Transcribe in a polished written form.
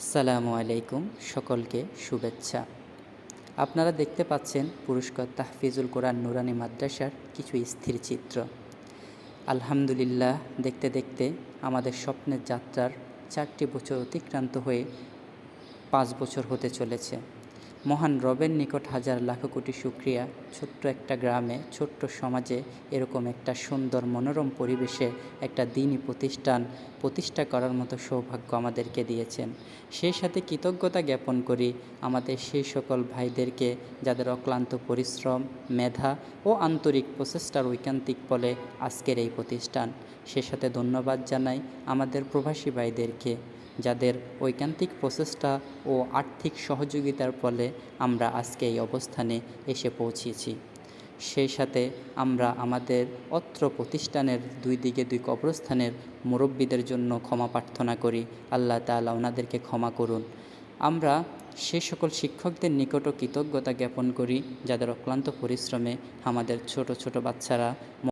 আসসালামু আলাইকুম, সকলকে শুভেচ্ছা। আপনারা দেখতে পাচ্ছেন পুরস্কার তাহফিজুল কোরআন নুরানি মাদ্রাসার কিছু স্থির চিত্র। আলহামদুলিল্লাহ, দেখতে দেখতে আমাদের স্বপ্নের যাত্রার 4টি বছর অতিক্রান্ত হয়ে 5 বছর হতে চলেছে। মহান রবের নিকট হাজার লাখ কোটি শুকরিয়া, ছোট্ট একটা গ্রামে, ছোট্ট সমাজে এরকম একটা সুন্দর মনোরম পরিবেশে একটা দ্বীনি প্রতিষ্ঠান প্রতিষ্ঠা করার মতো সৌভাগ্য আমাদেরকে দিয়েছেন। সেই সাথে কৃতজ্ঞতা জ্ঞাপন করি আমাদের সেই সকল ভাইদেরকে যাদের অক্লান্ত পরিশ্রম, মেধা ও আন্তরিক প্রচেষ্টার ঐকান্তিক ফলে আজকের এই প্রতিষ্ঠান। সে সাথে ধন্যবাদ জানাই আমাদের প্রবাসী ভাইদেরকে, যাদের ঐকান্তিক প্রচেষ্টা ও আর্থিক সহযোগিতার ফলে আমরা আজকে এই অবস্থানে এসে পৌঁছেছি। সেই সাথে আমরা আমাদের অত্র প্রতিষ্ঠানের 2 দিকে 2 কবরস্থানের মুরব্বীদের জন্য ক্ষমা প্রার্থনা করি। আল্লাহ তাআলা ওনাদেরকে ক্ষমা করুন। আমরা সে সকল শিক্ষকদের নিকটও কৃতজ্ঞতা জ্ঞাপন করি যাদের অক্লান্ত পরিশ্রমে আমাদের ছোট ছোট বাচ্চারা